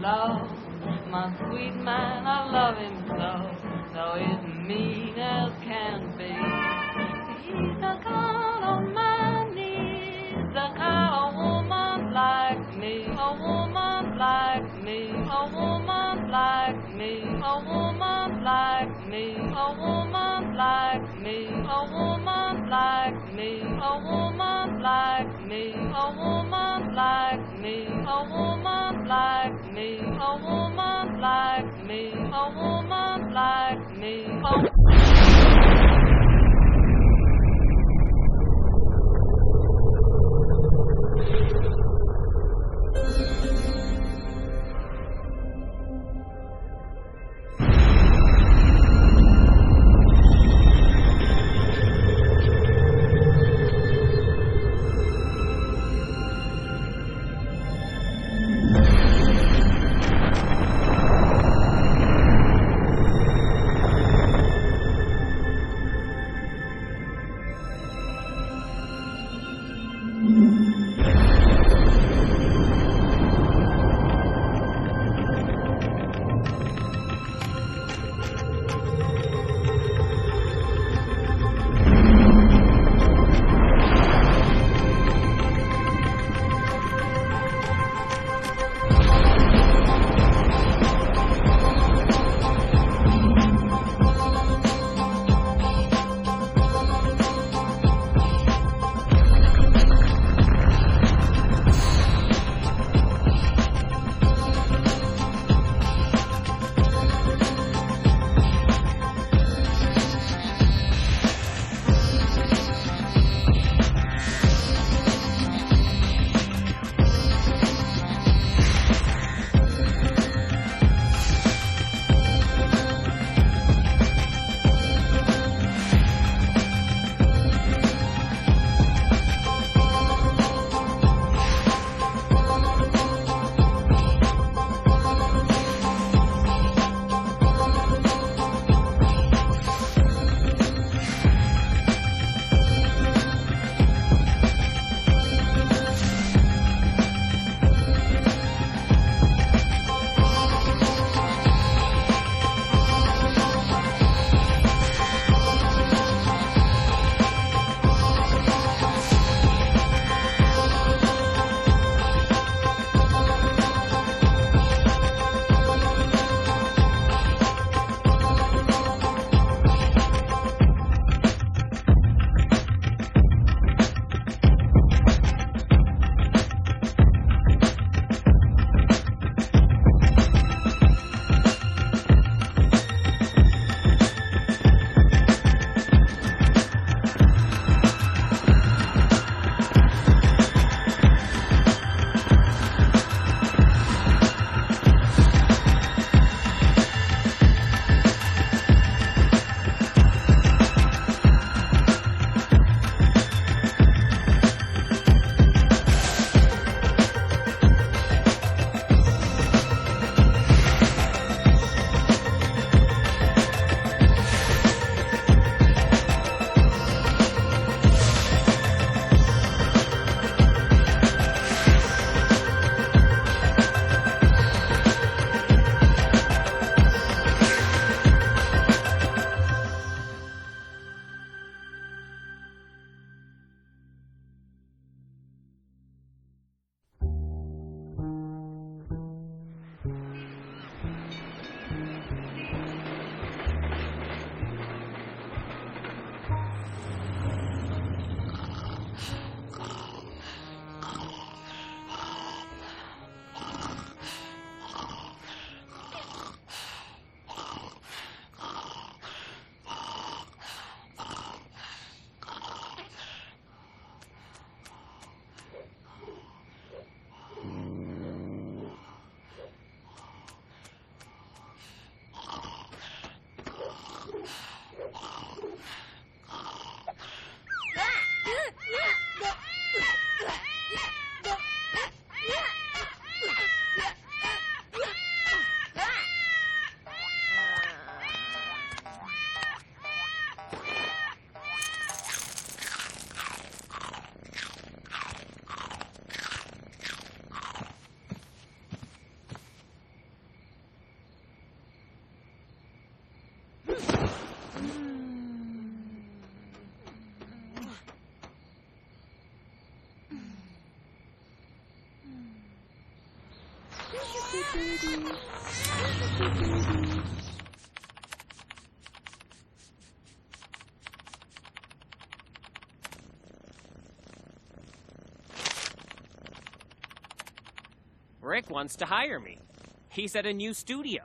love. My sweet man, I love him so he's mean as can be. He's the kind of man needs, the kind of woman like me, a woman like me, a woman like me, a woman like me, a woman like me, a woman like me, a woman like me, a woman like me, a woman like me, a woman like me, a woman like me. Rick wants to hire me. He's at a new studio.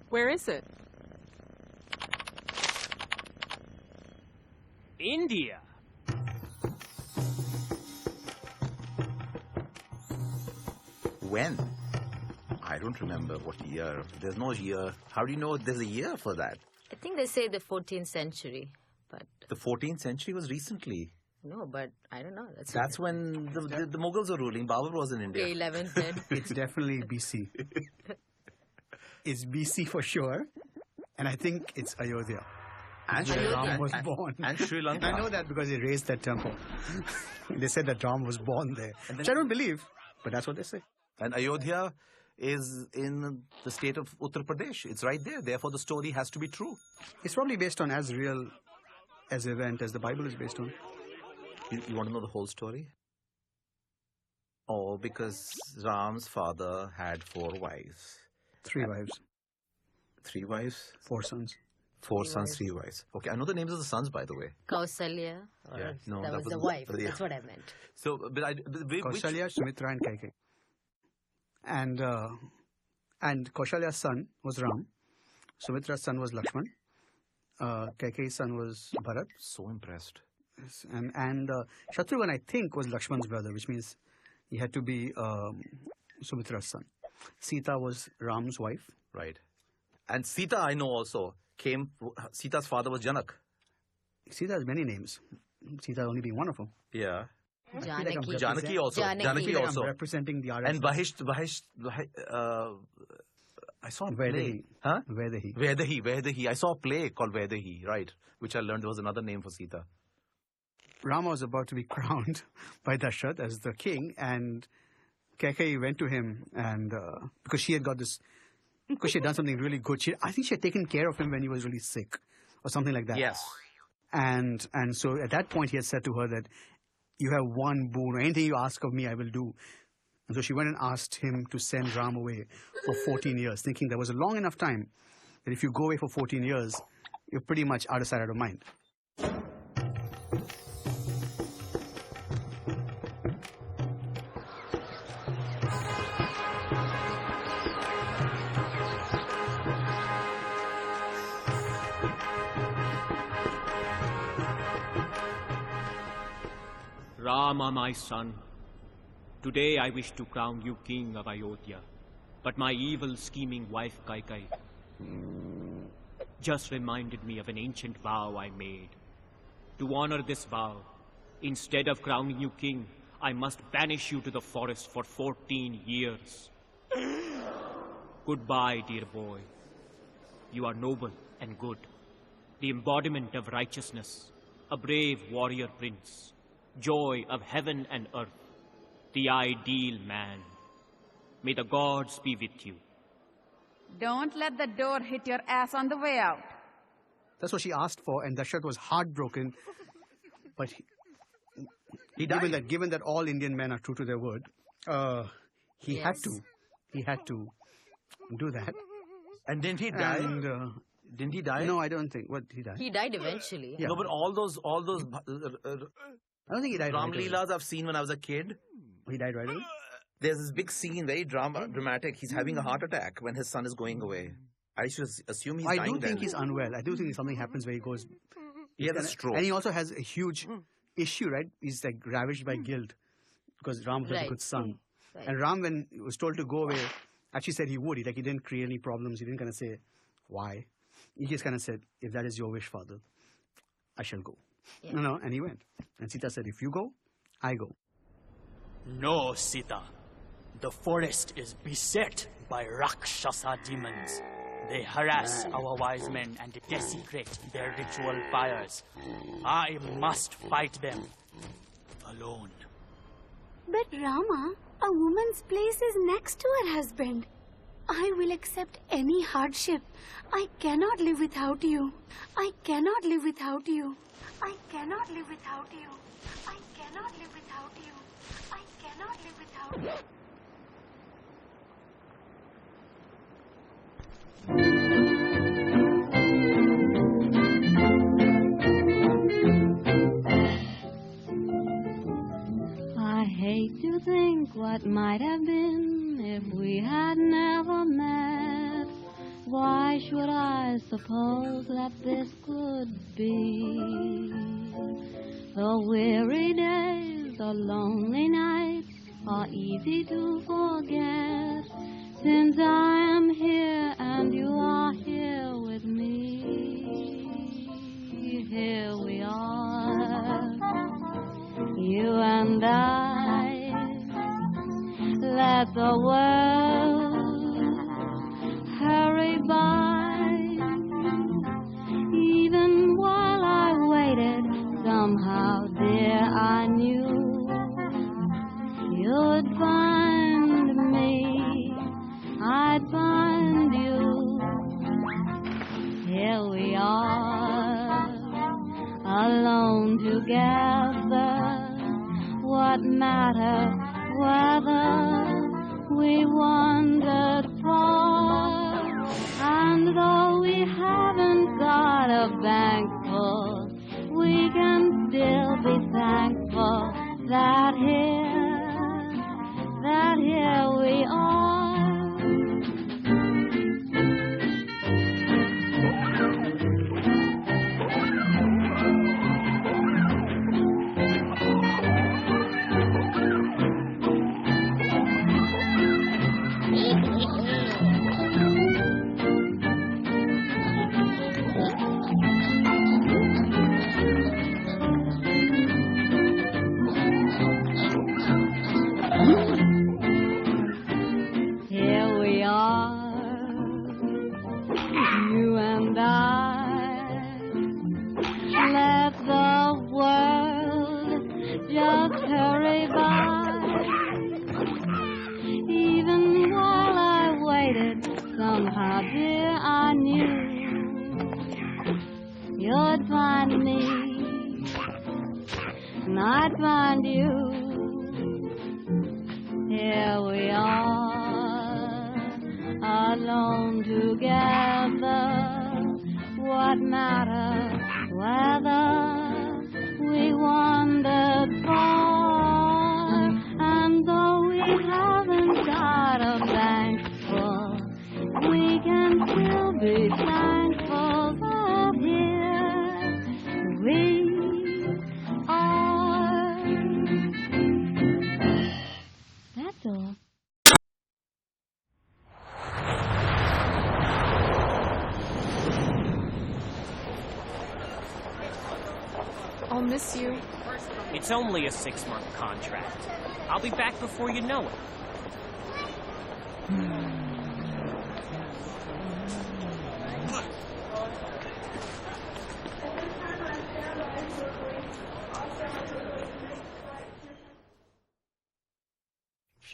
Where is it? India. When? I don't remember what year. There's no year. How do you know there's a year for that? I think they say the 14th century, but... The 14th century was recently. No, but I don't know. That's when the Mughals were ruling. Babur was in India. Okay, 11th then. It's definitely BC. It's BC for sure. And I think it's Ayodhya. And where Ram was born. And Sri Lanka. I know that because they raised that temple. They said that Ram was born there. Which I don't believe, but that's what they say. And Ayodhya is in the state of Uttar Pradesh. It's right there. Therefore, the story has to be true. It's probably based on as real as event as the Bible is based on. You want to know the whole story? Oh, because Ram's father had 4 wives. 3 wives. 3 wives? 4 sons. 4 sons, 3 wives. Okay, I know the names of the sons, by the way. Kausalya. Yeah, no, that was the wife. Yeah. That's what I meant. So, Kausalya, Sumitra, and Kaikeyi. And Kausalya's son was Ram. Sumitra's son was Lakshman. Kaikeyi's son was Bharat. So impressed. And Shatrughan, I think, was Lakshman's brother, which means he had to be Sumitra's son. Sita was Ram's wife. Right. And Sita, I know also, Sita's father was Janak. Sita has many names. Sita only being one of them. Yeah. Janaki also. Janaki also. I'm representing the RSS. And I saw a play. Huh? Vedahi. I saw a play called Vedahi, right, which I learned there was another name for Sita. Rama was about to be crowned by Dashrath as the king, and Kaikeyi went to him, and because she had got this, because she had done something really good. I think she had taken care of him when he was really sick, or something like that. Yes. And so at that point he had said to her that, you have one boon, anything you ask of me, I will do. And so she went and asked him to send Ram away for 14 years, thinking that was a long enough time that if you go away for 14 years, you're pretty much out of sight, out of mind. Rama, my son, today I wish to crown you king of Ayodhya, but my evil scheming wife Kaikeyi just reminded me of an ancient vow I made. To honor this vow, instead of crowning you king, I must banish you to the forest for 14 years. Goodbye, dear boy. You are noble and good, the embodiment of righteousness, a brave warrior prince, joy of heaven and earth, the ideal man. May the gods be with you. Don't let the door hit your ass on the way out. That's what she asked for, and Dashrath was heartbroken. But he died. Given that all Indian men are true to their word, he had to do that. And didn't he die? Didn't he die? No, I don't think. What, he died? He died eventually. Yeah. No, but all those I don't think he died. Ram Leelas I've seen when I was a kid. He died right away? There's this big scene, very dramatic. He's having a heart attack when his son is going away. I should assume he's dying. I do think he's unwell. I do think something happens where he goes... He had a stroke. And he also has a huge issue, right? He's like ravaged by guilt because Ram was a good son. Right. And Ram, when he was told to go away, actually said he would. He didn't create any problems. He didn't kind of say why. He just kind of said, if that is your wish, father, I shall go. Yeah. No, and he went. And Sita said, if you go, I go. No, Sita. The forest is beset by Rakshasa demons. They harass our wise men and desecrate their ritual fires. I must fight them alone. But Rama, a woman's place is next to her husband. I will accept any hardship. I cannot live without you. I cannot live without you. I cannot live without you. I cannot live without you. I cannot live without you. makes you think what might have been if we had never met. Why should I suppose that this could be? The weary days, the lonely nights are easy to forget, since I am here and you are here with me. Here we are, you and I. Let the world hurry by. Even while I waited, somehow, dear, I knew you'd find me, I'd find you. Here we are, alone together. What matter whether we wandered far? And though we haven't got a bank full, we can still be thankful that here we are. I'd find you. Here we are, alone together. What matter whether we wandered far? And though we haven't got a bank full, we can still be thankful that here we are. That's all. I'll miss you. It's only a 6-month contract. I'll be back before you know it.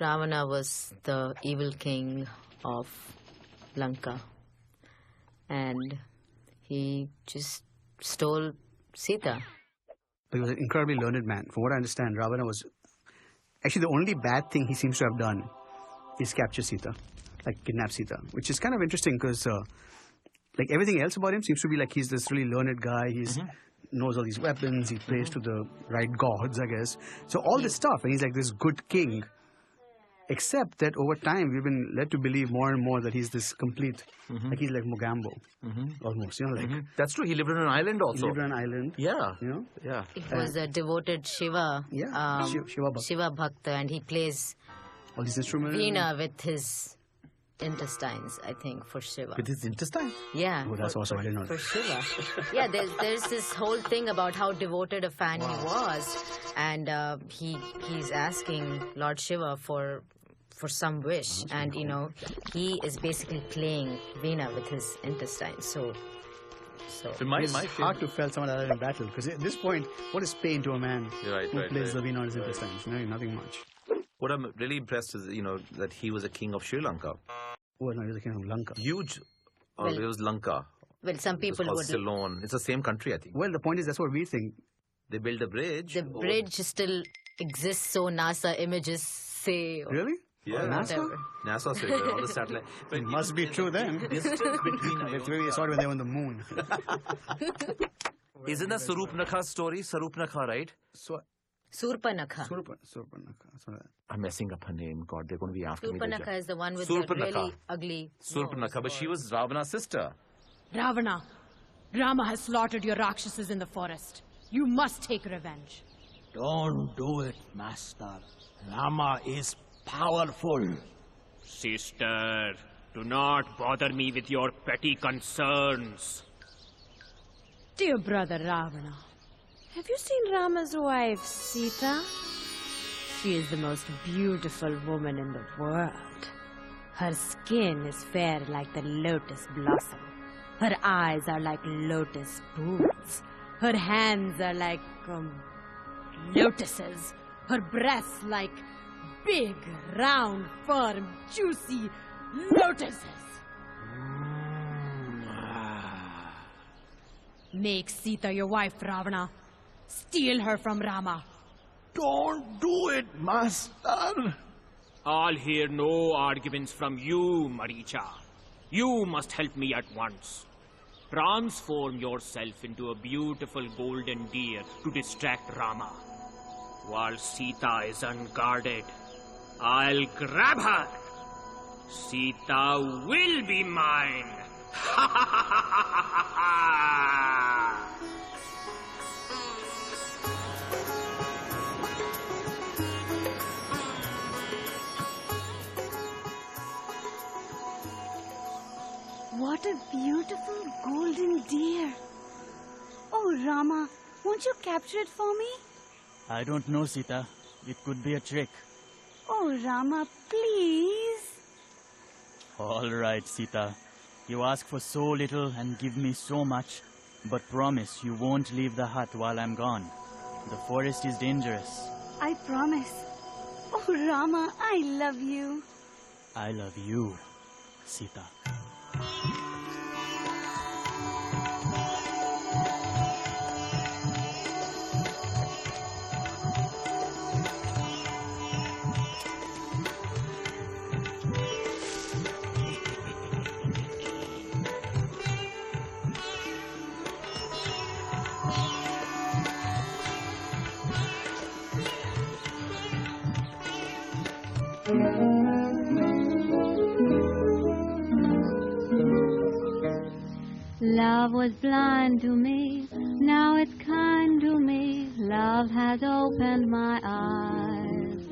Ravana was the evil king of Lanka, and he just stole Sita. He was an incredibly learned man. From what I understand, Ravana was... Actually, the only bad thing he seems to have done is capture Sita, like kidnap Sita, which is kind of interesting because, like, everything else about him seems to be like he's this really learned guy. He's knows all these weapons. He prays to the right gods, I guess. So all this stuff, and he's like this good king. Except that over time, we've been led to believe more and more that he's this complete, like he's like Mogambo, almost, you know, like... That's true, he lived on an island also. He lived on an island. Yeah. You know? Yeah. He was a devoted Shiva, Shiva Bhakta, and he plays all these instruments. Veena with his intestines, I think, for Shiva. With his intestines? Yeah. Oh, that's awesome, I didn't know for that. Shiva. Yeah, there's this whole thing about how devoted a fan he was, and he's asking Lord Shiva for some wish, and you know, he is basically playing Veena with his intestines. So it's hard to fell someone other in battle, because at this point, what is pain to a man who plays the Veena on his intestines? No, nothing much. What I'm really impressed is, you know, that he was a king of Sri Lanka. Oh, no, he was a king of Lanka. Huge. It was Lanka. Well, some people would... Ceylon. It's the same country, I think. Well, the point is, that's what we think. They built a bridge. The bridge still exists, so NASA images say... Really? Yeah. NASA said all the satellite. It must be true then. That's where we saw it when they were on the moon. Isn't that Sarupnakha's story? Sarupnakha, right? So, Surpanakha. Surpanakha. I'm messing up her name. God, they're going to be after me. Surpanakha is the one with the really ugly Surpanakha, nose. but she was Ravana's sister. Ravana, Rama has slaughtered your Rakshasas in the forest. You must take revenge. Don't do it, Master. Rama is powerful. Sister, do not bother me with your petty concerns. Dear brother Ravana, have you seen Rama's wife, Sita? She is the most beautiful woman in the world. Her skin is fair like the lotus blossom. Her eyes are like lotus pools. Her hands are like lotuses. Her breasts like big, round, firm, juicy lotuses. Make Sita your wife, Ravana. Steal her from Rama. Don't do it, Master. I'll hear no arguments from you, Maricha. You must help me at once. Transform yourself into a beautiful golden deer to distract Rama. While Sita is unguarded, I'll grab her. Sita will be mine. What a beautiful golden deer. Oh, Rama, won't you capture it for me? I don't know, Sita. It could be a trick. Oh, Rama, please. All right, Sita. You ask for so little and give me so much, but promise you won't leave the hut while I'm gone. The forest is dangerous. I promise. Oh, Rama, I love you. I love you, Sita. Love was blind to me, now it's kind to me. Love has opened my eyes.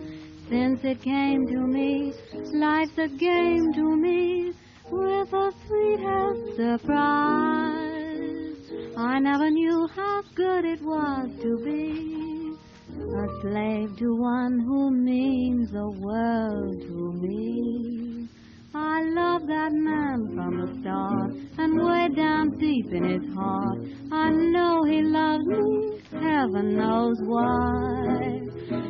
Since it came to me, life's a game to me, with a sweetest surprise. I never knew how good it was to be a slave to one who means the world to me. I love that man from the start, and way down deep in his heart, I know he loves me, heaven knows why.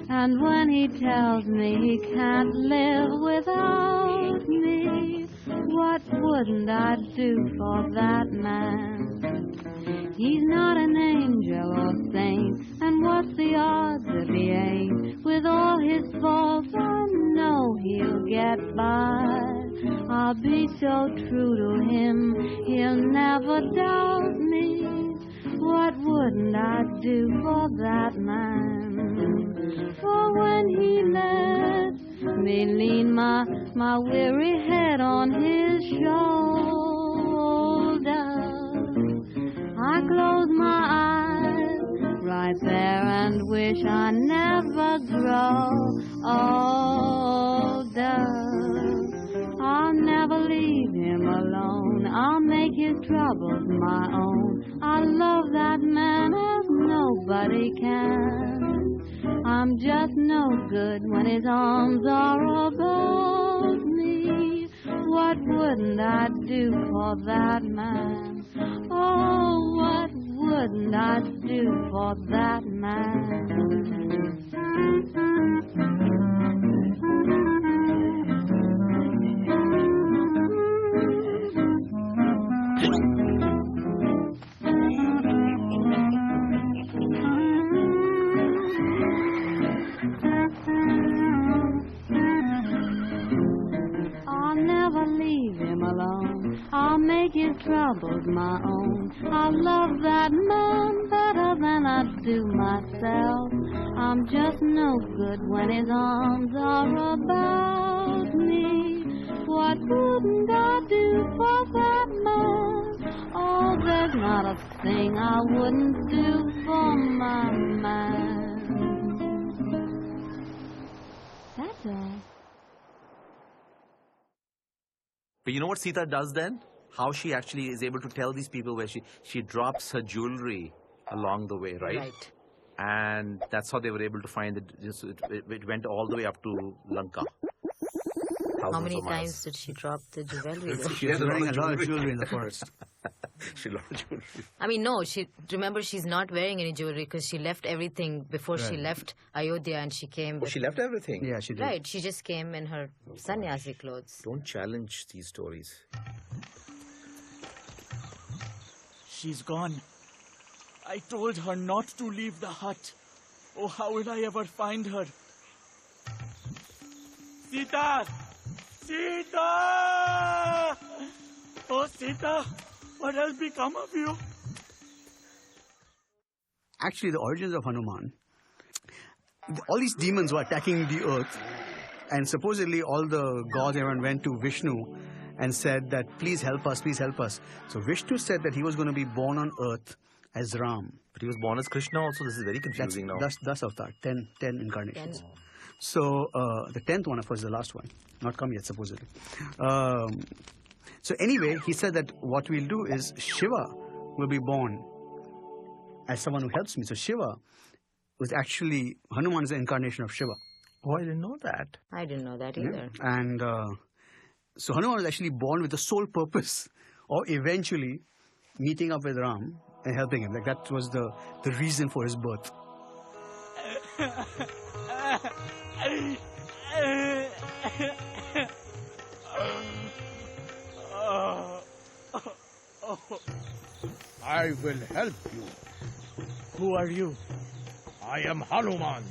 And when he tells me he can't live without me, what wouldn't I do for that man? He's not an angel or saint, and what's the odds if he ain't? With all his faults, I know he'll get by. I'll be so true to him, he'll never doubt me. What wouldn't I do for that man? For when he let me lean my weary head on his shoulder, I close my eyes right there and wish I never grow older. I'll never leave him alone, I'll make his troubles my own. I love that man as nobody can. I'm just no good when his arms are above me. What wouldn't I do for that man? Oh, what wouldn't I do for that man? I'll make his troubles my own. I love that man better than I do myself. I'm just no good when his arms are about me. What wouldn't I do for that man? Oh, there's not a thing I wouldn't do for my man. That's all. But you know what Sita does then? How she actually is able to tell these people where she drops her jewelry along the way, right? Right. And that's how they were able to find it. It went all the way up to Lanka. How many times did she drop the jewelry? She was wearing a lot of jewelry in the forest. She lost jewelry. I mean, no, remember she's not wearing any jewelry because she left everything before she left Ayodhya and she came. Oh, she left everything? Yeah, she did. Right, she just came in her sannyasi clothes. Don't challenge these stories. She's gone. I told her not to leave the hut. Oh, how will I ever find her? Sita! Sita! Oh, Sita! What has become of you? Actually, the origins of Hanuman, all these demons were attacking the earth, and supposedly all the gods, everyone went to Vishnu and said that, please help us, please help us. So Vishnu said that he was going to be born on earth as Ram. But he was born as Krishna also. This is very confusing now. That's avatar, 10 incarnations. So the 10th one, of course, is the last one. Not come yet, supposedly. So anyway, he said that what we'll do is Shiva will be born as someone who helps me. So Shiva was actually, Hanuman is the incarnation of Shiva. Oh, I didn't know that. I didn't know that either. Yeah. And so Hanuman was actually born with the sole purpose of eventually meeting up with Ram and helping him. Like that was the reason for his birth. I will help you. Who are you? I am Hanuman,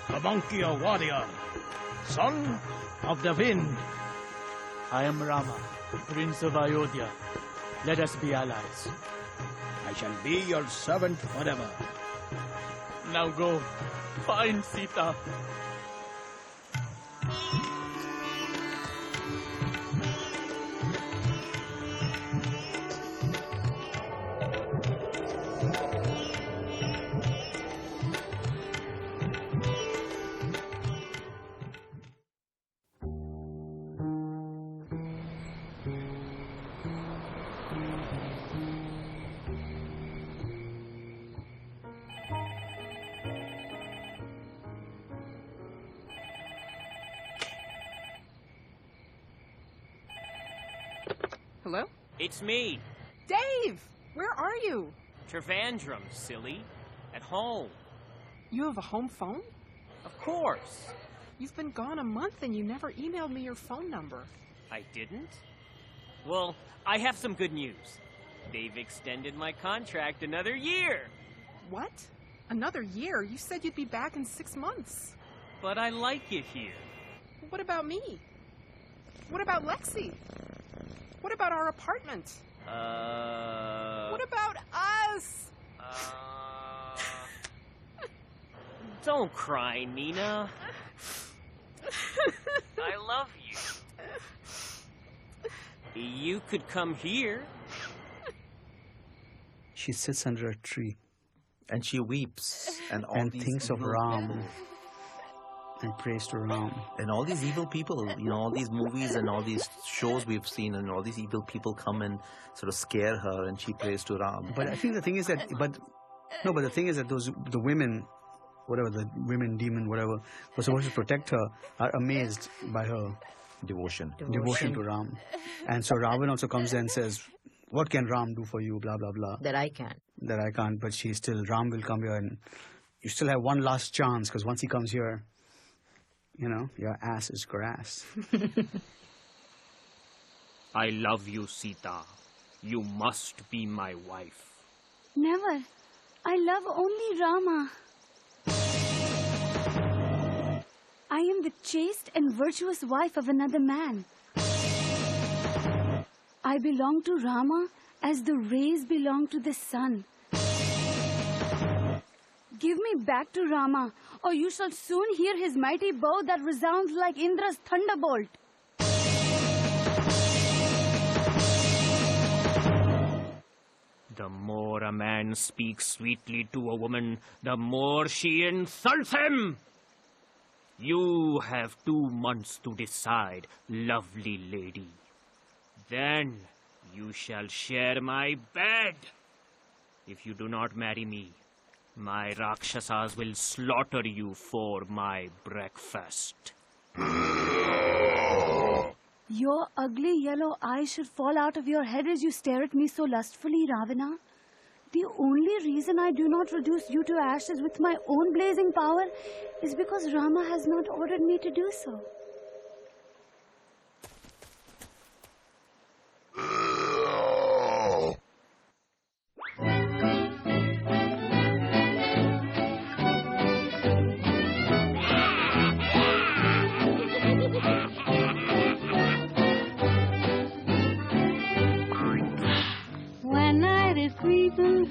the monkey warrior, son of the wind. I am Rama, Prince of Ayodhya. Let us be allies. I shall be your servant forever. Now go, find Sita. Hello? It's me, Dave! Where are you? Trivandrum, silly. At home. You have a home phone? Of course. You've been gone a month and you never emailed me your phone number. I didn't? Well, I have some good news. They've extended my contract another year. What? Another year? You said you'd be back in 6 months. But I like it here. What about me? What about Lexi? What about our apartment? What about us? Don't cry, Nina. I love you. You could come here. She sits under a tree. And she weeps. And thinks of Ram. And prays to Ram. And all these evil people, you know, all these movies and all these shows we've seen, and all these evil people come and sort of scare her, and she prays to Ram. But I think the thing is that, the thing is that the women, whatever, the women, demon, whatever, were supposed to protect her, are amazed by her devotion to Ram. And so Ravan also comes and says, what can Ram do for you, blah, blah, blah. That I can't. But Ram will come here, and you still have one last chance, because once he comes here, you know, your ass is grass. I love you, Sita. You must be my wife. Never. I love only Rama. I am the chaste and virtuous wife of another man. I belong to Rama as the rays belong to the sun. Give me back to Rama, or you shall soon hear his mighty bow that resounds like Indra's thunderbolt. The more a man speaks sweetly to a woman, the more she insults him. You have 2 months to decide, lovely lady. Then you shall share my bed. If you do not marry me, my Rakshasas will slaughter you for my breakfast. Your ugly yellow eyes should fall out of your head as you stare at me so lustfully, Ravana. The only reason I do not reduce you to ashes with my own blazing power is because Rama has not ordered me to do so.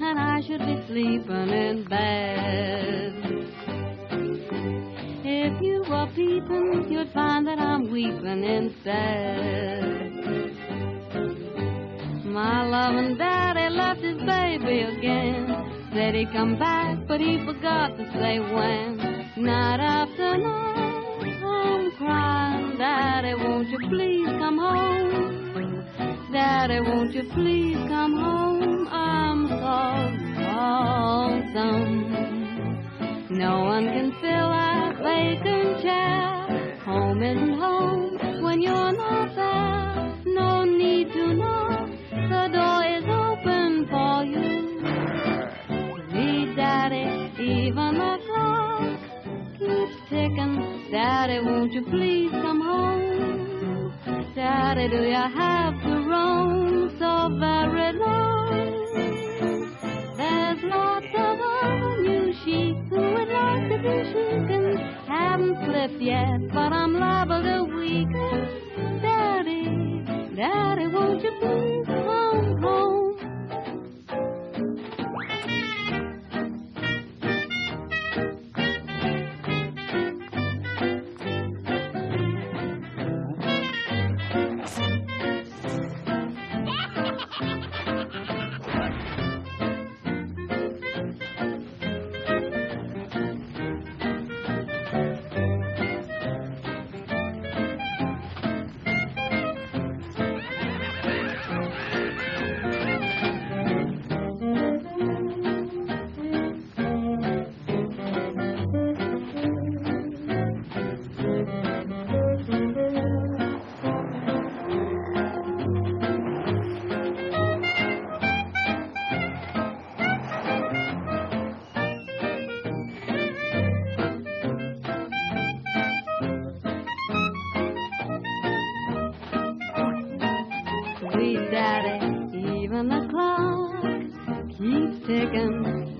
And I should be sleeping in bed. If you were peeping, you'd find that I'm weeping instead. My loving daddy left his baby again. Said he'd come back, but he forgot to say when. Night after night, I'm crying, Daddy, won't you please come home? Daddy, won't you please come home? I'm so lonesome. No one can fill that vacant chair. Home isn't home when you're not there. No need to knock, the door is open for you. Please, Daddy, even the clock keeps ticking. Daddy, won't you please come home? Daddy, do you have to roam so very long? There's lots of other new sheep who would like to be shaken. Haven't flipped yet, but I'm liable to weaken. Daddy, Daddy, won't you please come home?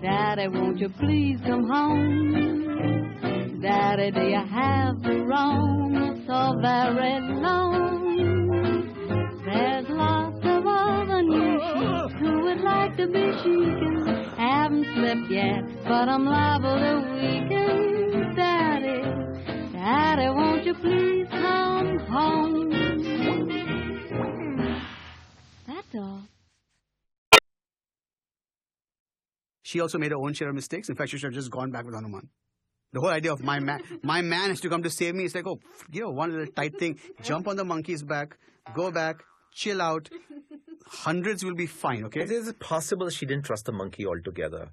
Daddy, won't you please come home? Daddy, do you have to roam so very long? There's lots of other new sheep who would like to be shaken. Haven't slept yet, but I'm liable to weaken. Daddy, Daddy, won't you please come home? That's all. She also made her own share of mistakes. In fact, she should have just gone back with Hanuman. The whole idea of my man has to come to save me. It's like, oh, one little tight thing. Jump on the monkey's back, go back, chill out. Hundreds will be fine, okay? Is it possible she didn't trust the monkey altogether?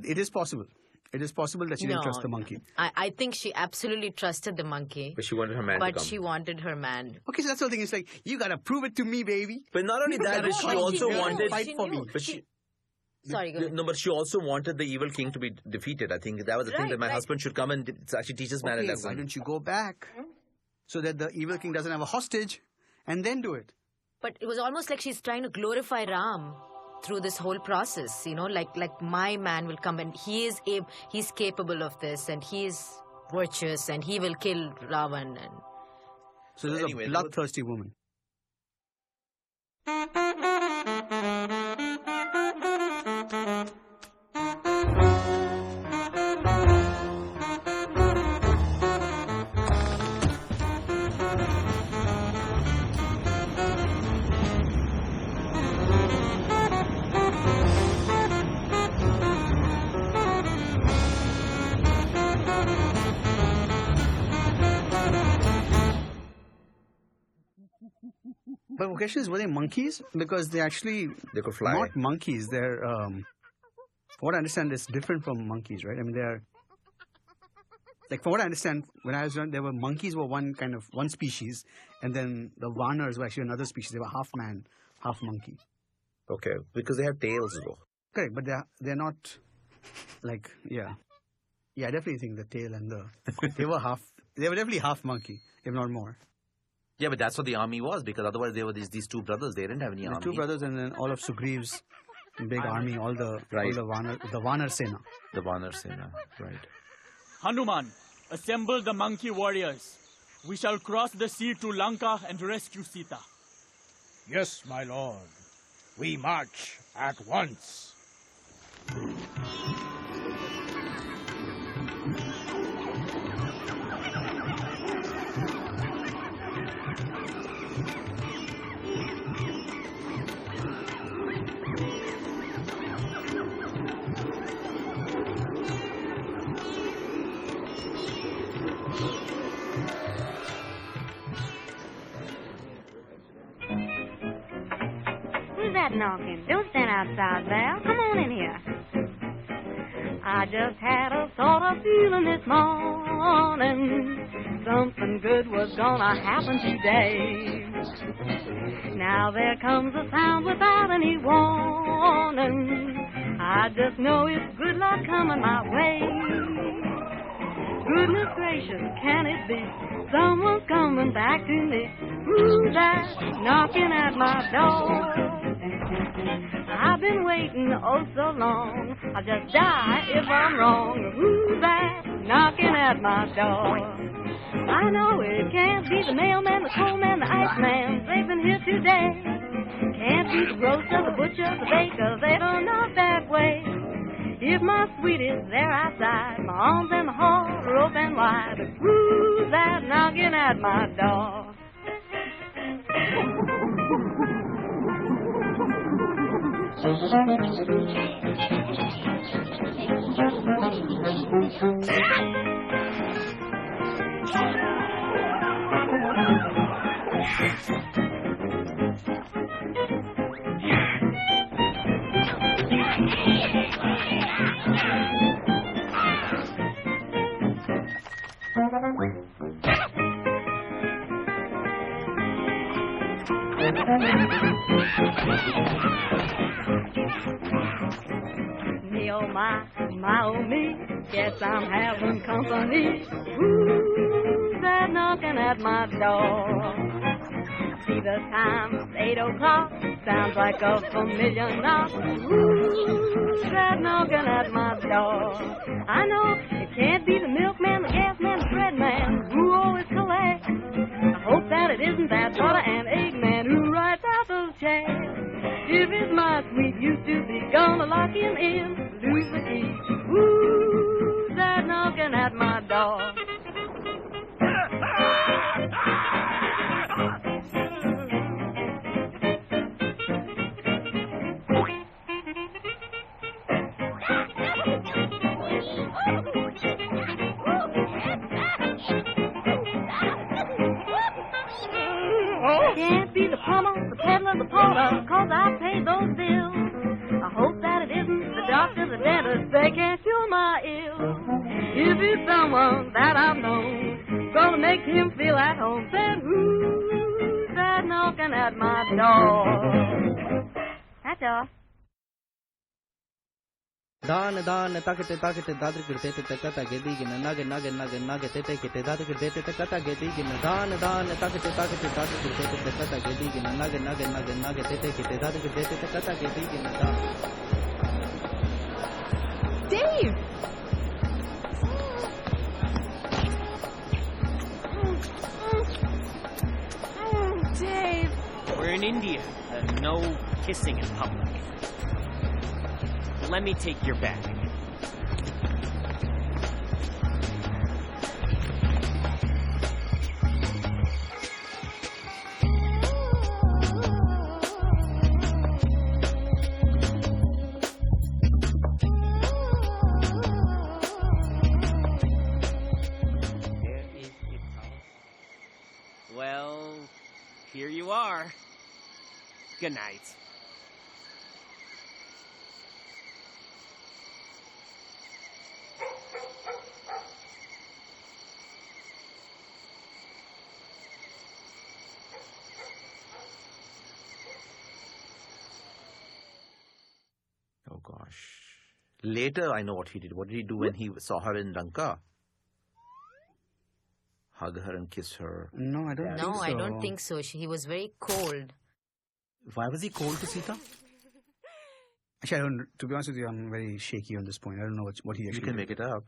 It is possible. It is possible that she didn't trust the monkey. I think she absolutely trusted the monkey. But she wanted her man to come. But she wanted her man. Okay, so that's the whole thing. It's like, you got to prove it to me, baby. But not only that, but she also wanted... Fight for me. But she... Sorry, go ahead. No, but she also wanted the evil king to be defeated. I think that was the thing, that my husband should come and actually teach his man a lesson. Why don't you go back so that the evil king doesn't have a hostage and then do it? But it was almost like she's trying to glorify Ram through this whole process, like my man will come and he's capable of this and he's virtuous and he will kill Ravan. And so this is a bloodthirsty woman. But the question is, were they monkeys? Because they actually... They could fly. Not monkeys. They're... what I understand is different from monkeys, right? I mean, they're... Like, from what I understand, when I was young, there were monkeys were one species, and then the Vanars were actually another species. They were half man, half monkey. Okay, because they have tails, though. Correct, but they're not... Like, yeah. Yeah, I definitely think the tail and the... They were definitely half monkey, if not more. Yeah, but that's what the army was, because otherwise they were these two brothers. They didn't have any army. Two brothers, and then all of Sugriev's big army, all the Vanar Sena. The Vanar Sena, right. Hanuman, assemble the monkey warriors. We shall cross the sea to Lanka and rescue Sita. Yes, my lord. We march at once. Who's that knocking? Don't stand outside, Val. Come on in here. I just had a sort of feeling this morning something good was gonna happen today. Now there comes a sound without any warning. I just know it's good luck coming my way. Goodness gracious, can it be someone's coming back to me? Who's that knocking at my door? I've been waiting oh so long, I'll just die if I'm wrong. Who's that knocking at my door? I know it can't be the mailman, the coalman, the iceman. They've been here today. Can't be the grocer, the butcher, the baker. They don't knock that way. If my sweet is there outside, my arms and my heart are open wide. Who's that knocking at my door? Me oh my oh me, guess I'm having company. Who's that knocking at my door? See the time, it's 8 o'clock, sounds like a familiar knock. Who's that knocking at my door? I know it can't be the milkman, the gas man, the bread man, who always collects. I hope that it isn't that butter and egg man who writes out those checks. If it's my sweet used to be, gonna lock him in, lose the key. Who's that knocking at my door? Can't be the plumber, the peddler, the porter, 'cause I pay those bills. I hope that it isn't the doctor, the dentist, they can't cure my ill. If it's someone that I've known, gonna make him feel at home, then who's that knocking at my door? That's all. Dan takete dadri kirtete takata gedi gina nage tete kete dadri kirtete takata gedi gina dan takete dadri kirtete takata gedi gina nage tete kete dadri kirtete takata gedi gina dan. Dave! Dave! We're in India. No kissing in public. Let me take your bag. here you are. Good night. Oh gosh. Later I know what he did. What did he do when he saw her in Lanka? Hug her and kiss her. No, I don't think so. No, I don't think so. He was very cold. Why was he cold to Sita? Actually, I don't. To be honest with you, I'm very shaky on this point. I don't know what he actually You can did. make it up.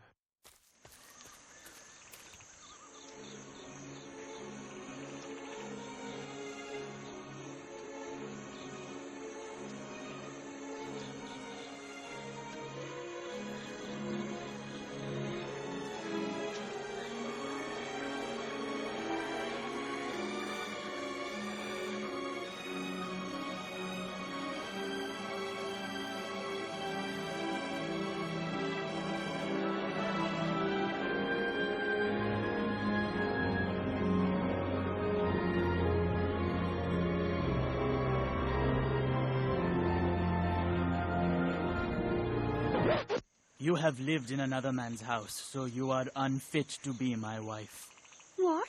You have lived in another man's house, so you are unfit to be my wife. What?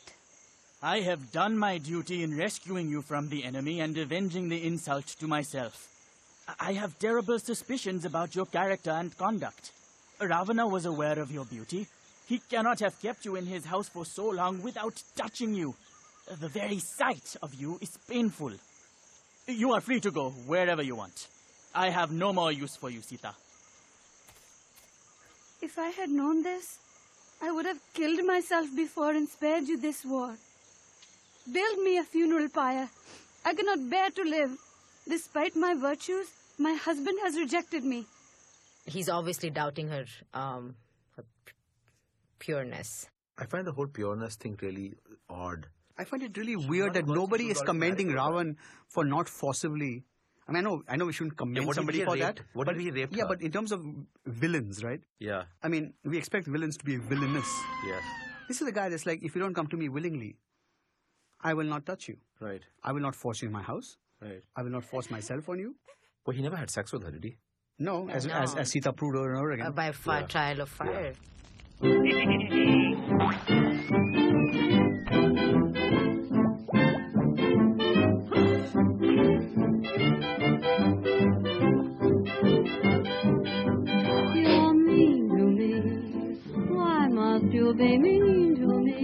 I have done my duty in rescuing you from the enemy and avenging the insult to myself. I have terrible suspicions about your character and conduct. Ravana was aware of your beauty. He cannot have kept you in his house for so long without touching you. The very sight of you is painful. You are free to go wherever you want. I have no more use for you, Sita. If I had known this, I would have killed myself before and spared you this war. Build me a funeral pyre. I cannot bear to live. Despite my virtues, my husband has rejected me. He's obviously doubting her pureness. I find the whole pureness thing really odd. I find it really weird that nobody is commending Ravan for not forcibly. I mean, I know we shouldn't commend somebody for that. What if he raped Yeah, her? but in terms of villains, right? Yeah. I mean, we expect villains to be villainous. Yes. This is a guy that's like, if you don't come to me willingly, I will not touch you. Right. I will not force you in my house. Right. I will not force myself on you. Well, he never had sex with her, did he? No, as Sita proved over and over again. By trial of fire. You're mean to me. Why must you be mean to me?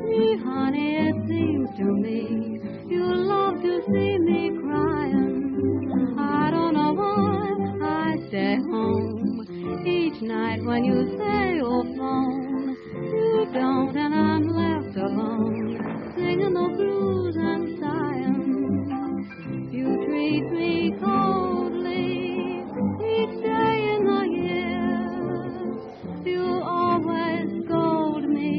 Me, honey, it seems to me you love to see me crying. I don't know why I stay home each night when you say you'll phone. You don't, and I'm left alone, singing the blues and sighing. You treat me coldly each day in the year. You always scold me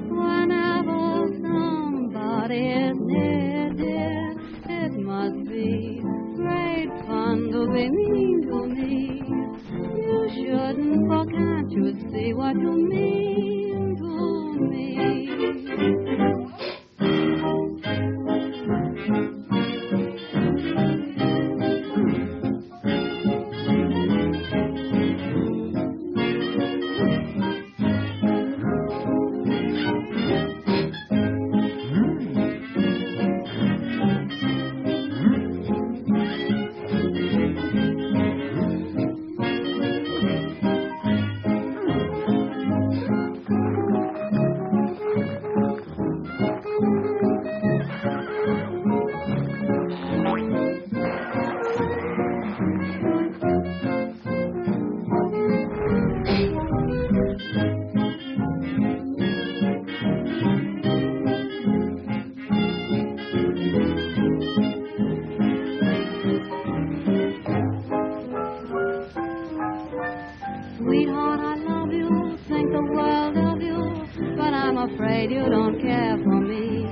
whenever somebody is near, dear. It must be great fun to be mean to me. You shouldn't, for can't you see what you mean to me? Sweetheart, I love you, think the world of you, but I'm afraid you don't care for me.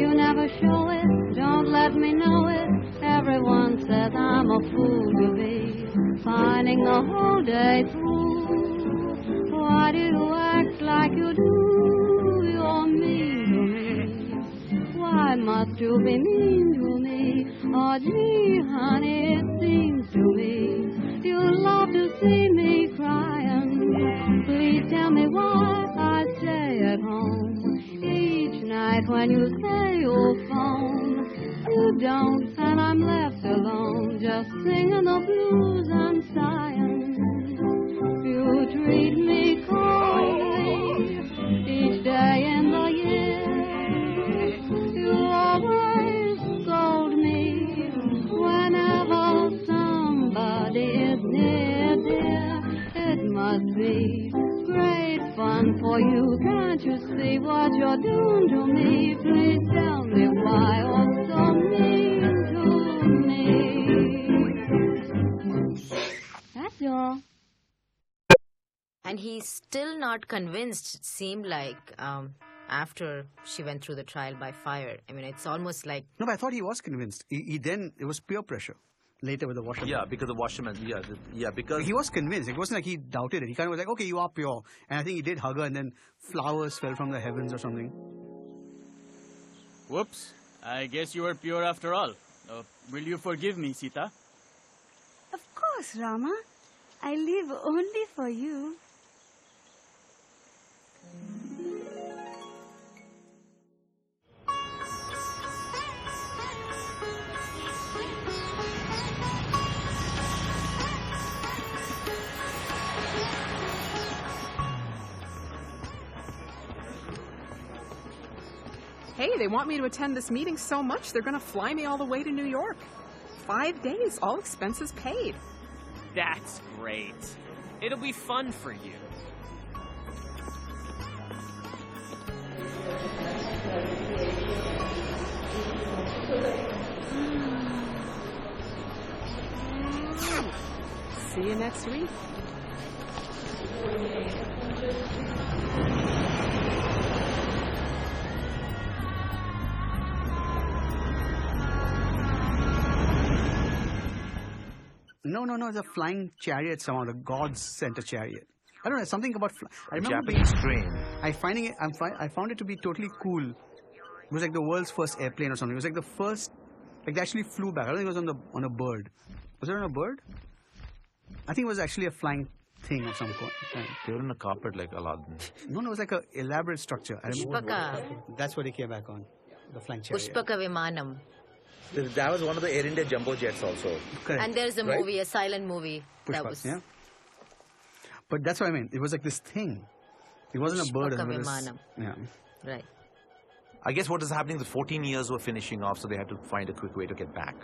You never show it, don't let me know it. Everyone says I'm a fool to be pining the whole day through. Why do you act like you do? You're mean to me. Why Why must you be mean to me? Oh, gee, honey, it seems to me you love to see me crying. Please tell me why I stay at home each night when you say you'll phone. You don't, and I'm left alone, just singing the blues and sighing. You treat me coldly each day in the year. You always scold me whenever somebody is near, dear. It must be great fun for you. Can't you see what you're doing to me? Please tell me why you're so mean to me. That's all. And he's still not convinced, it seemed like, after she went through the trial by fire. I mean, it's almost like... No, but I thought he was convinced. He then, it was peer pressure. Later with the washerman. Yeah, because the washerman, because... He was convinced. It wasn't like he doubted it. He kind of was like, okay, you are pure. And I think he did hug her, and then flowers fell from the heavens or something. Whoops. I guess you are pure after all. Will you forgive me, Sita? Of course, Rama. I live only for you. Hey, they want me to attend this meeting so much, they're going to fly me all the way to New York. 5 days, all expenses paid. That's great. It'll be fun for you. See you next week. No, it's a flying chariot somehow. The gods sent a chariot. I don't know, something about... I remember Japanese train. I found it to be totally cool. It was like the world's first airplane or something. It was like the first... Like they actually flew back. I don't think it was on a bird. Was it on a bird? I think it was actually a flying thing of some kind. They were on a carpet like Aladdin. No, it was like an elaborate structure. I remember. Pushpaka. That's what he came back on. The flying chariot. Pushpaka Vimanam. That was one of the Air India jumbo jets also. Correct. And there's a movie, a silent movie. That Pushpak, was... yeah. But that's what I mean. It was like this thing. It wasn't a bird. Pushpaka It was, Vimanam. yeah. Right. I guess what is happening, the 14 years were finishing off, so they had to find a quick way to get back.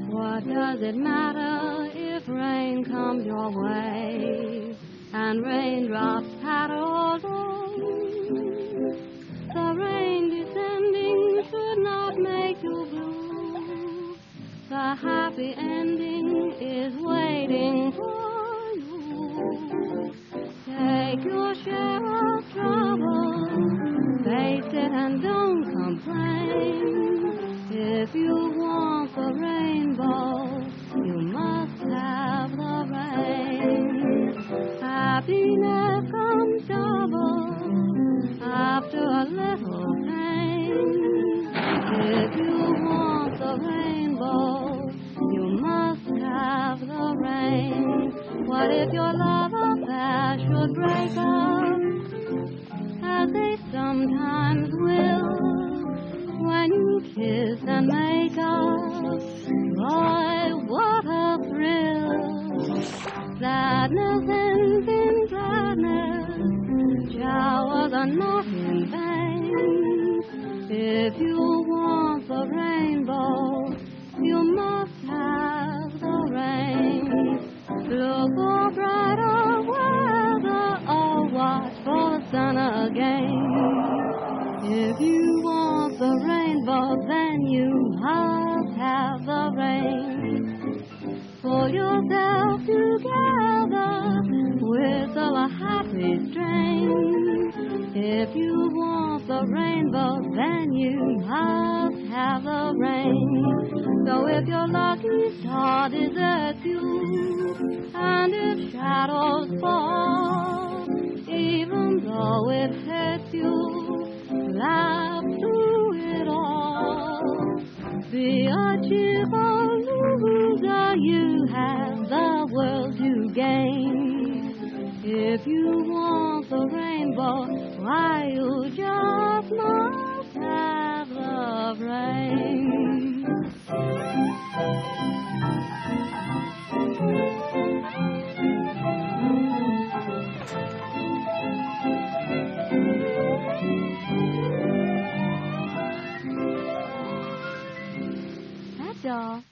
What does it matter if rain comes your way and raindrops patter all day? The rain descending should not make you blue. The happy ending is waiting for you. Take your share of trouble, face it and don't complain. If you want the rainbow, you must have the rain. Happiness comes double after a little pain. If you want the rainbow, you must have the rain. What if your love affair should break up, as they sometimes will, when you kiss and make up? Boy, what a thrill! Sadness ends in gladness, showers are not in vain. If you want the rainbow, you must have the rain. Look for brighter weather or watch for the sun again. If you want the rainbow, then you must have the rain. Pull yourself together, whistle a happy strain. If you want the rainbow, then you must have the rain. So if your lucky star deserts you, and if shadows fall, even though it hurts you, laugh through it all. Be a cheerful loser, you have the world to gain. If you want the rainbow, why you just must have the rain. That's all.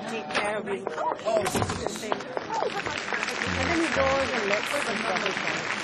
Take care of you. And then he goes and lets some trouble come.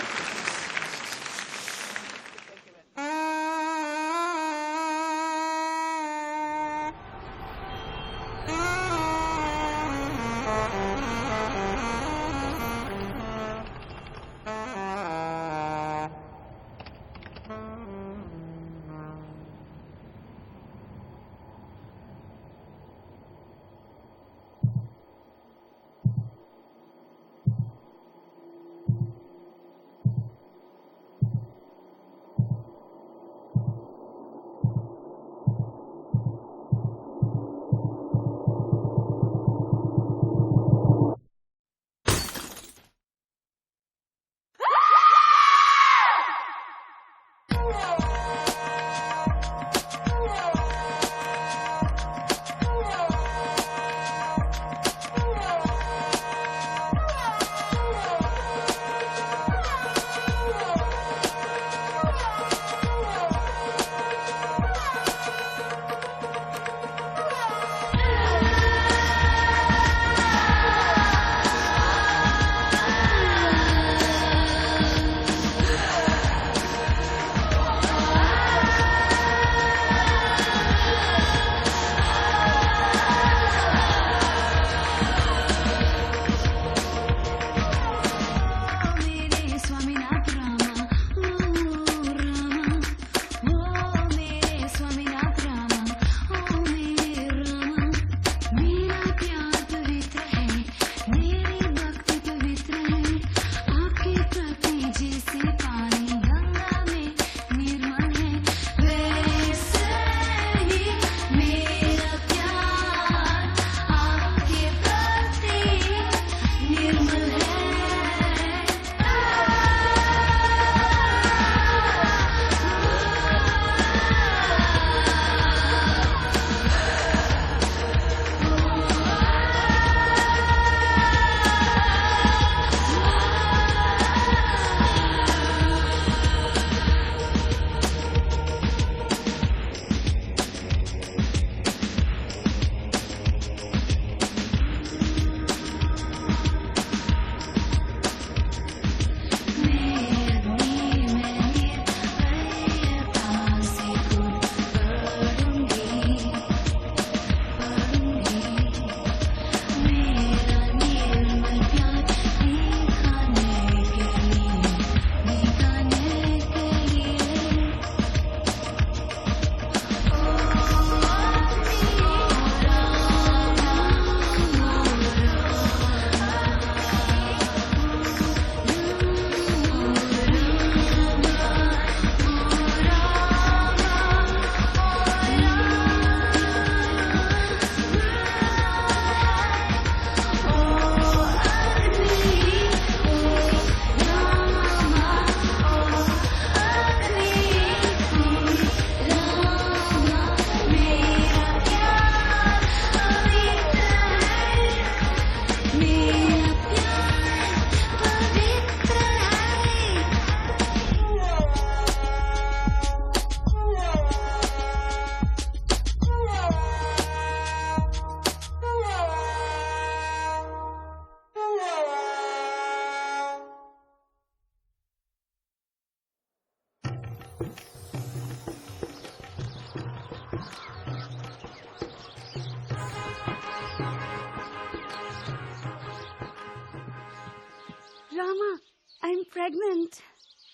Rama, I'm pregnant.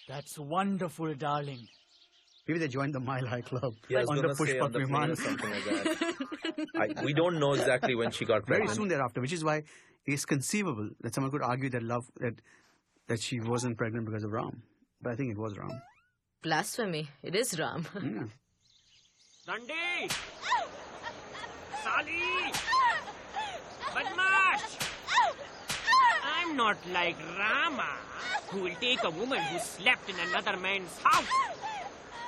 That's wonderful, darling. Maybe they joined the Mile High Club Yeah, on the Pushpak Viman. or something like that. We don't know exactly when she got pregnant. Very soon thereafter, which is why it's conceivable that someone could argue that she wasn't pregnant because of Ram. But I think it was Ram. Blasphemy. It is Ram. Yeah. Dandi! Sali! Badmash! I'm not like Rama, who will take a woman who slept in another man's house.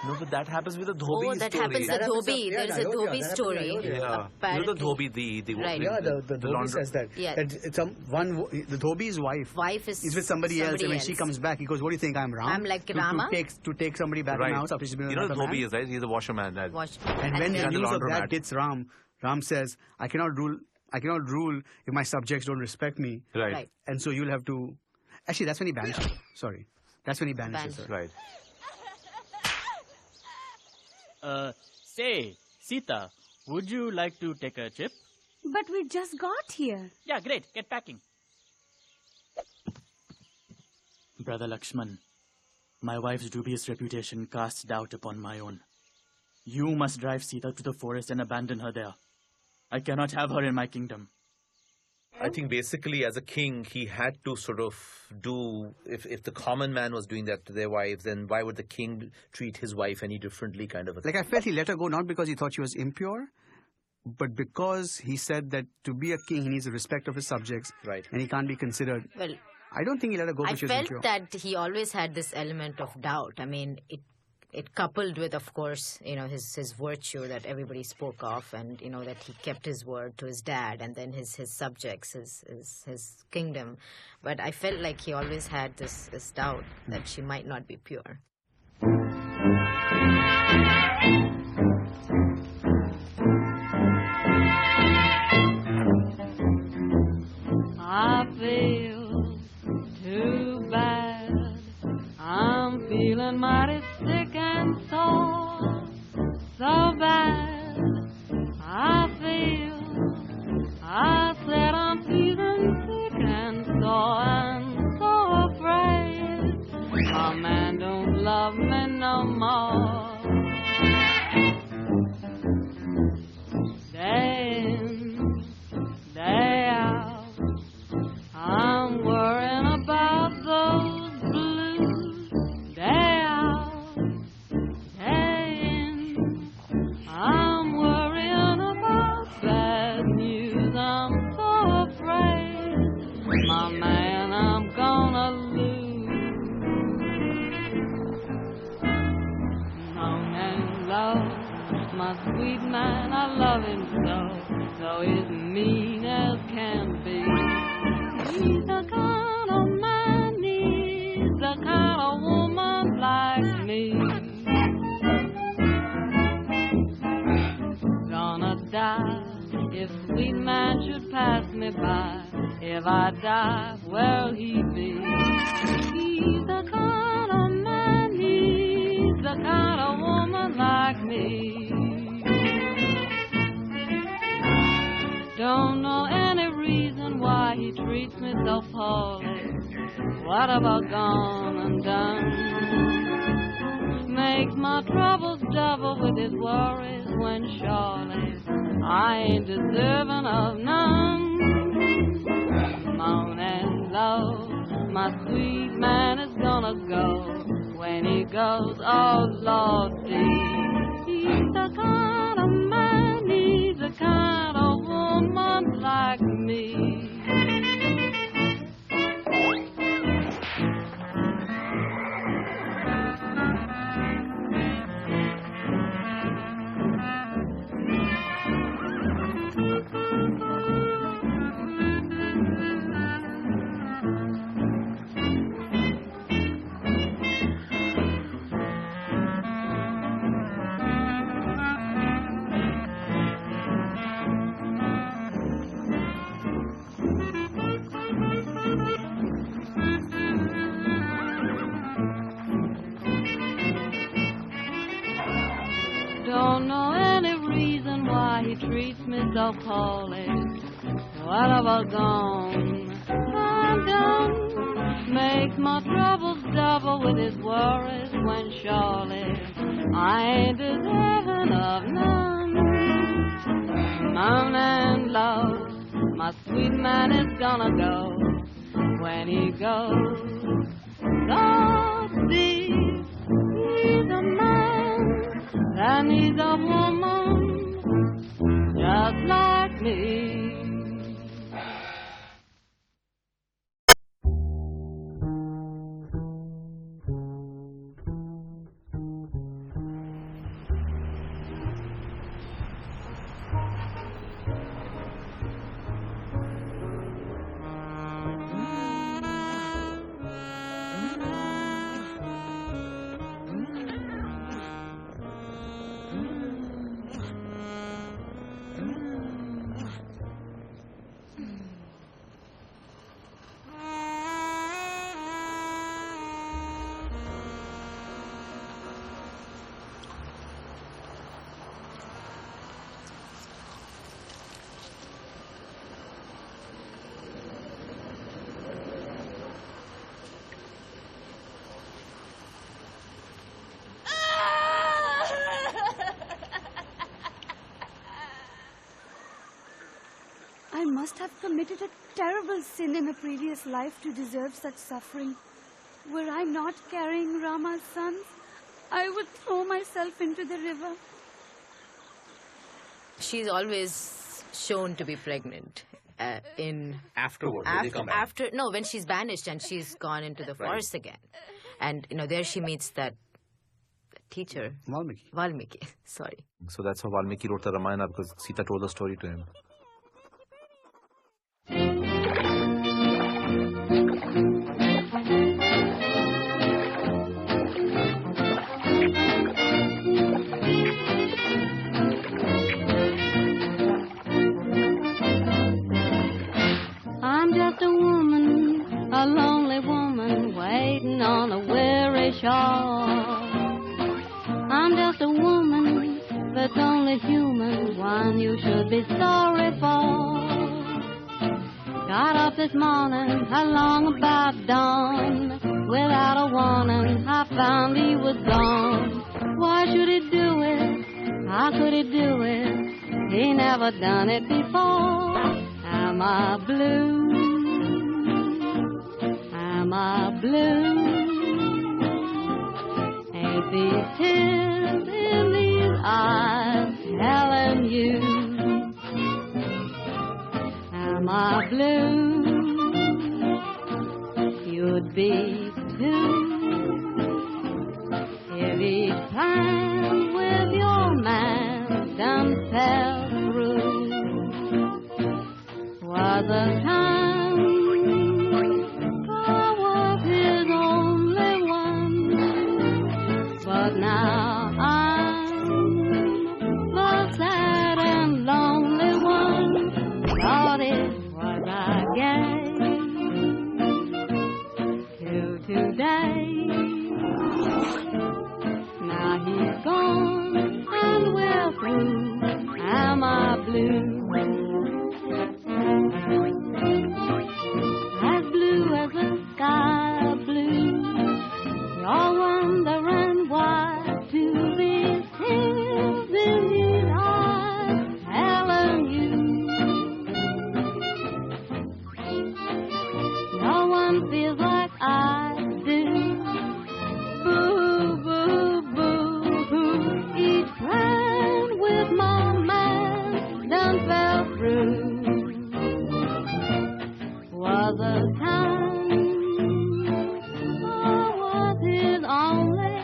No, but that happens with the Dhobi Oh, that story. happens with Dhobi. There is a Dhobi story. Yeah. You know the Dhobi, the Right. The Dhobi says that. Yeah. That the Dhobi's wife is with somebody else, and when she comes back, he goes, "What do you think? I'm Ram? I'm like Rama?" To take somebody back in the house after she's been with You know another the Dhobi man? is, right? He's a washerman. And when the news of that hits Ram says, I cannot rule if my subjects don't respect me. Right. And so you'll have to... Actually, that's when he banishes her. Sorry. That's when he banishes her. Right. Say, Sita, would you like to take a chip? But we just got here. Yeah, great. Get packing. Brother Lakshman, my wife's dubious reputation casts doubt upon my own. You must drive Sita to the forest and abandon her there. I cannot have her in my kingdom. I think basically as a king, he had to sort of do, if the common man was doing that to their wives, then why would the king treat his wife any differently kind of a thing? Like I felt he let her go not because he thought she was impure, but because he said that to be a king, he needs the respect of his subjects. Right. And he can't be considered... Well, I don't think he let her go I because she was felt impure. that he always had this element of doubt. I mean, it coupled with, of course, his virtue that everybody spoke of, and that he kept his word to his dad and then his subjects, his kingdom. But I felt like he always had this doubt that she might not be pure. I feel too bad. I'm feeling mighty sick and sore. So bad. I said I'm feeling sick and sore and so afraid. My man don't love me no more. Day in, day out, I'm worrying about those blues. Day out, day in, I'm worrying about bad news. I'm so afraid, my man, I'm gonna lose. Moan and love, my sweet man, I love him so he's mean as can be. He's the kind of man needs the kind of woman like me. Gonna die if sweet man should pass me by. If I die, where'll he be? He's the kind of man needs the kind of woman like me. Don't know any reason why he treats me so poorly. What have I gone and done? Makes my troubles double with his worries when surely I ain't deserving of none. Moan and low, my sweet man is gonna go. When he goes, oh Lordy, he's the kind of man, he's the kind of woman like me. Don't know any reason why he treats me so poorly. What have I gone and done? makes my troubles double with his worries when surely I ain't deserving of none. Moan and love, my sweet man is gonna go. When he goes, so deep, he's a man that needs a woman just like me. I must have committed a terrible sin in a previous life to deserve such suffering. Were I not carrying Rama's sons, I would throw myself into the river. She's always shown to be pregnant. Afterward, when she's banished and she's gone into the forest again. And, there she meets that teacher. Valmiki, sorry. So that's how Valmiki wrote the Ramayana, because Sita told the story to him. I'm just a woman, a lonely woman, waiting on a weary shore. I'm just a woman that's only human, one you should be sorry for. Got up this morning, along about dawn, without a warning, I found he was gone. Why should he do it? How could he do it? He never done it before. Am I blue? Am I blue? Ain't these tears in these eyes telling you? Am I blue? You'd be too if each time with your man done fell through. Was a time I was his only one, but now I'm the sad and lonely one. Thought it was I gave to today. Now he's gone and we're through. Am I blue? As blue as the sky blue. You're wondering why do these tears in these eyes telling you? No one feels like I do. Boo, boo, boo, boo. Each plan with my man done fell through. Was a time I was his only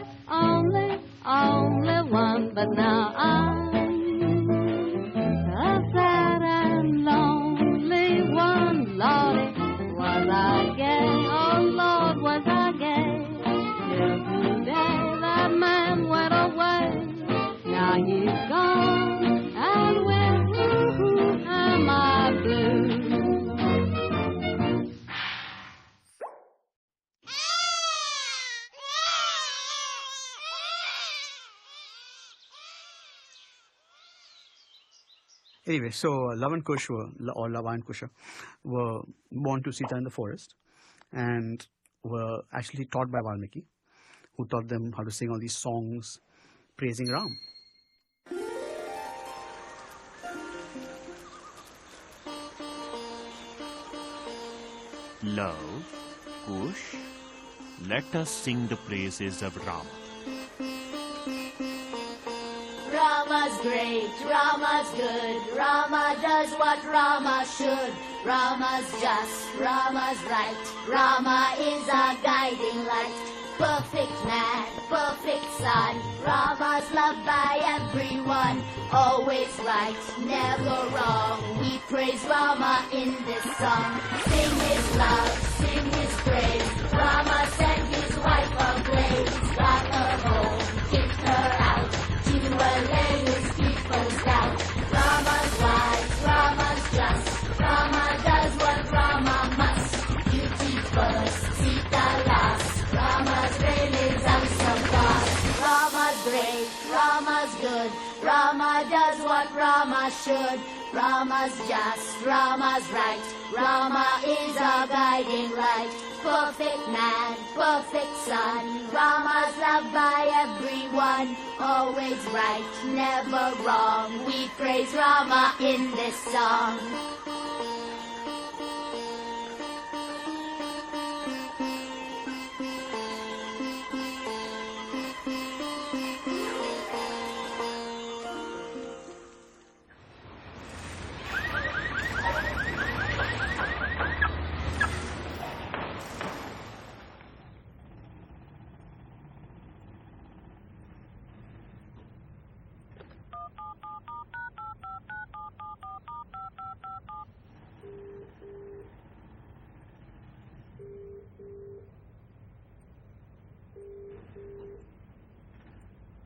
one, but now I'm a sad and lonely one. Lordy, was I gay? Oh Lord, was I gay? Till today that man went away. Now he's gone and we're through. Am I blue? Anyway, so Lava and Kush were born to Sita in the forest, and were actually taught by Valmiki, who taught them how to sing all these songs praising Ram. Love, Kush, let us sing the praises of Rama. Rama's great, Rama's good, Rama does what Rama should. Rama's just, Rama's right, Rama is our guiding light. Perfect man, perfect son, Rama's loved by everyone. Always right, never wrong, we praise Rama in this song. Sing his love, sing his praise, Rama sent his wife ablaze. Got her home, kicked her out, to allay his people's doubt. Rama's wise, Rama's just, Rama does what Rama must. Duty first, Sita last, Rama's reign is unsurpassed. Rama's great, Rama's good, Rama does what Rama should. Rama's just, Rama's right, Rama is our guiding light. Perfect man, perfect son, Rama's loved by everyone. Always right, never wrong, we praise Rama in this song.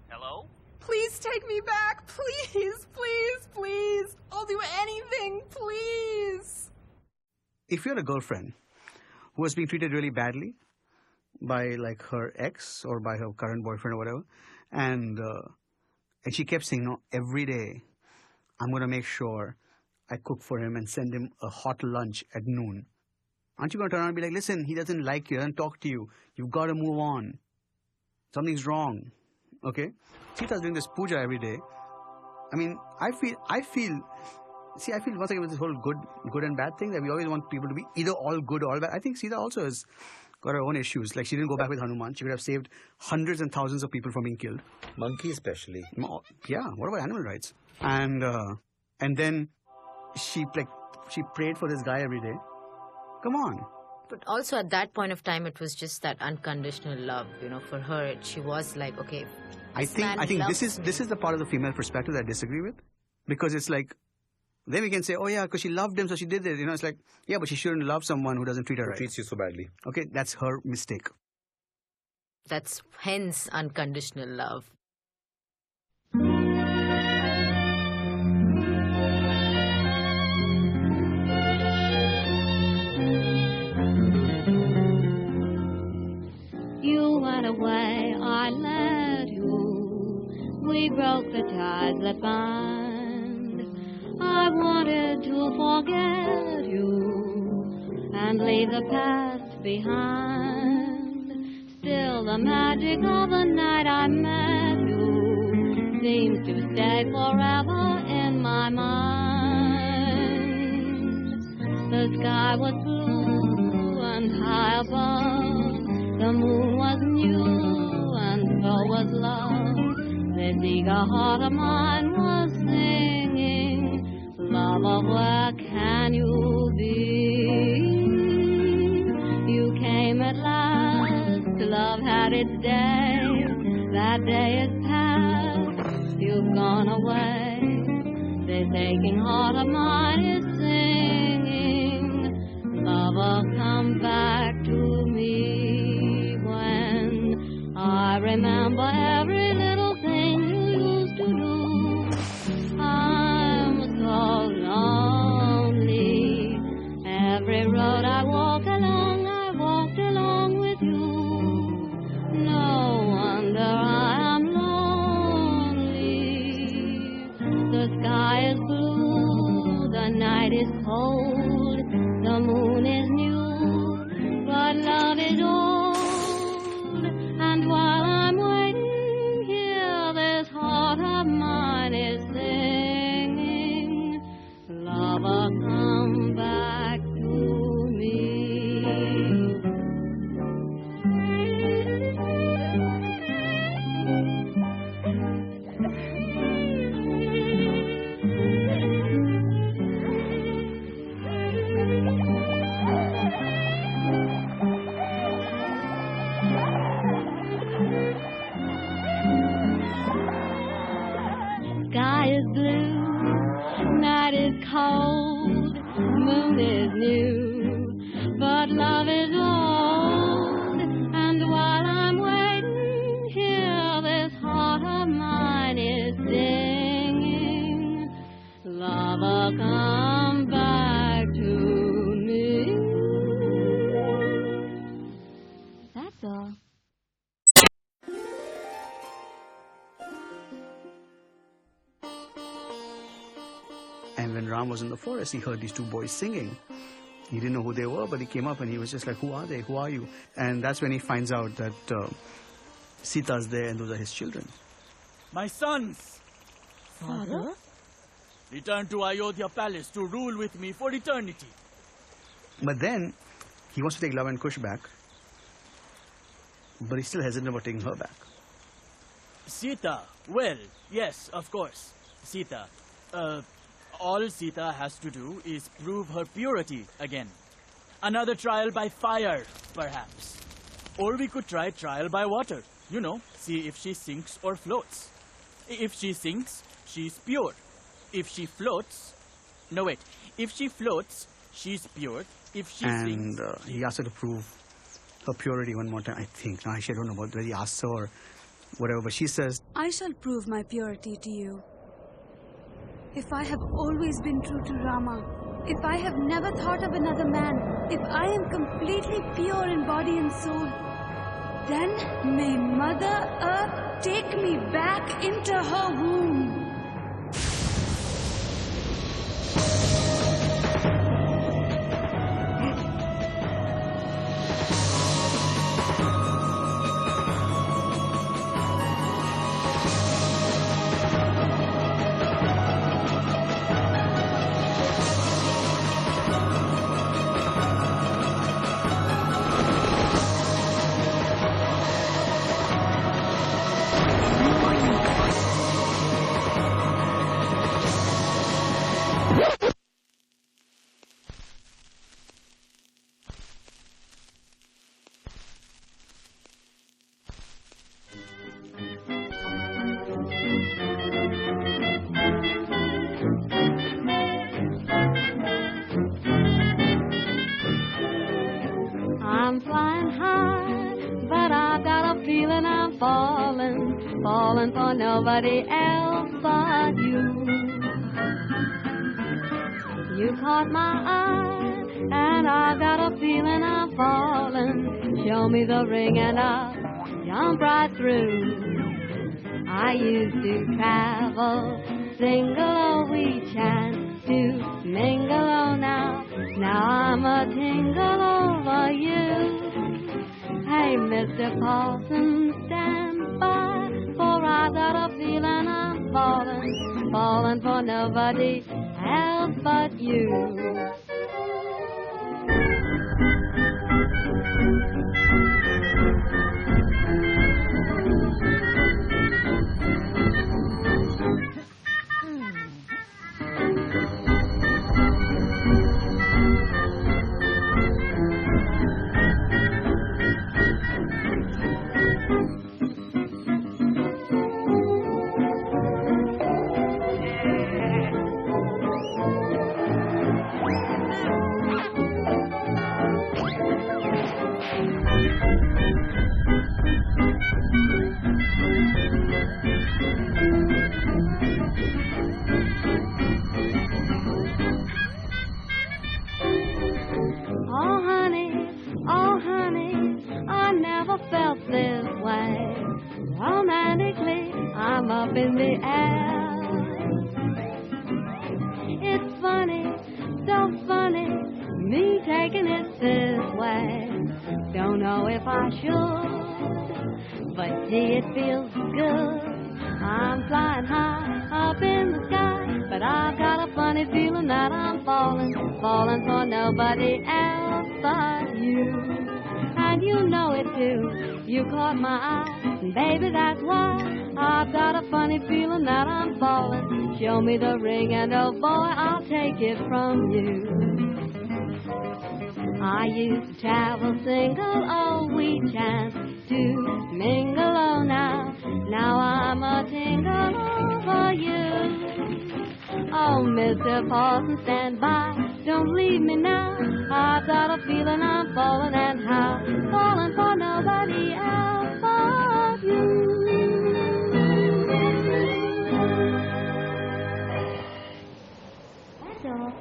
Hello? Please take me back. Please, please, please. I'll do anything, please. If you're a girlfriend who was being treated really badly by like her ex or by her current boyfriend or whatever, and she kept saying, no, every day I'm going to make sure I cook for him and send him a hot lunch at noon. Aren't you going to turn around and be like, listen, he doesn't like you, he doesn't talk to you. You've got to move on. Something's wrong. Okay? Sita's doing this puja every day. I mean, I feel once again with this whole good and bad thing that we always want people to be either all good or all bad. I think Sita also has got her own issues. Like she didn't go back with Hanuman. She could have saved hundreds and thousands of people from being killed. Monkey especially. Yeah, what about animal rights? And then she prayed for this guy every day. Come on. But also at that point of time, it was just that unconditional love. You know, for her, she was like, okay. I think this is the part of the female perspective that I disagree with, because it's like, then we can say, oh yeah, because she loved him, so she did it. You know, it's like, yeah, but she shouldn't love someone who doesn't treat her right. Treats you so badly. Okay, that's her mistake. That's hence unconditional love. You went away, I let you. We broke the ties that bind. I wanted to forget you and leave the past behind. Still the magic of the night I met you seems to stay forever in my mind. The sky was blue and high above. The moon was new and so was love. This eager heart of mine was singing, lover, where can you be? You came at last, love had its day. That day is past, you've gone away. This aching heart of mine is singing, lover, come back to me. I remember every little thing you used to do. I'm so lonely. Every road I walked along with you. No wonder I am lonely. The sky is blue, the night is cold, the moon is new, but love is all. sky is blue, night is cold, moon is new, but love is old. And while I'm waiting here, this heart of mine is singing, lover, come back to me. That's all. And when Ram was in the forest, he heard these two boys singing. He didn't know who they were, but he came up and he was just like, who are they? Who are you? And that's when he finds out that Sita's there and those are his children. My sons! Father? Return to Ayodhya Palace to rule with me for eternity. But then, he wants to take Lava and Kush back, but he's still hesitant about taking her back. Sita, well, yes, of course. Sita, all Sita has to do is prove her purity again. Another trial by fire, perhaps. Or we could try trial by water. You know, see if she sinks or floats. If she sinks, she's pure. If she floats... No, wait. If she floats, she's pure. If she sinks... And he asked her to prove her purity one more time, I think. Now, actually, I don't know about whether he asked her or whatever, but she says, I shall prove my purity to you. If I have always been true to Rama, if I have never thought of another man, if I am completely pure in body and soul, then may Mother Earth take me back into her womb. Falling for nobody else but you. You caught my eye, and I've got a feeling I'm falling. Show me the ring and I'll jump right through. I used to travel single, oh, we chance to mingle, oh, now I'm a tingle over you. Hey, Mr. Paulson, stand by. For I got a feeling I'm falling for nobody else but you. Up in the air. It's funny, so funny, me taking it this way. Don't know if I should, but gee, it feels good. I'm flying high up in the sky, but I've got a funny feeling that I'm falling for nobody else but you. And you know it too, you caught my eye, and baby, that's why I've got a funny feeling that I'm falling. Show me the ring and oh boy, I'll take it from you. I used to travel single, oh, we chanced to mingle, oh, now I'm a tingle over you. Mr. Paulson, stand by. Don't leave me now. I've got a feeling I'm falling, and how? Falling for nobody else but you. That's all.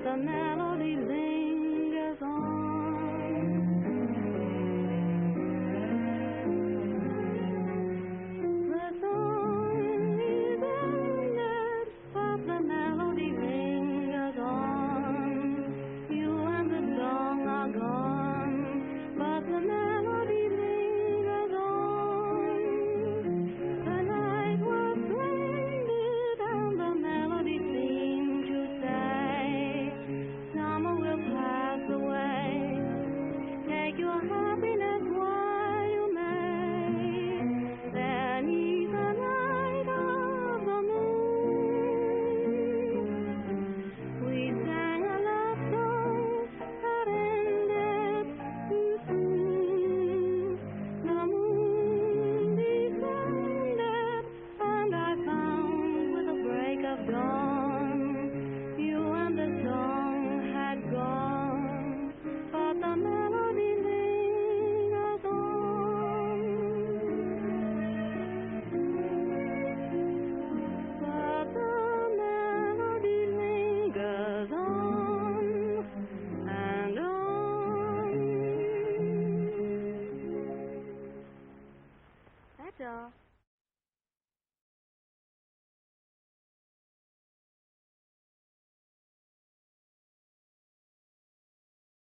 The melody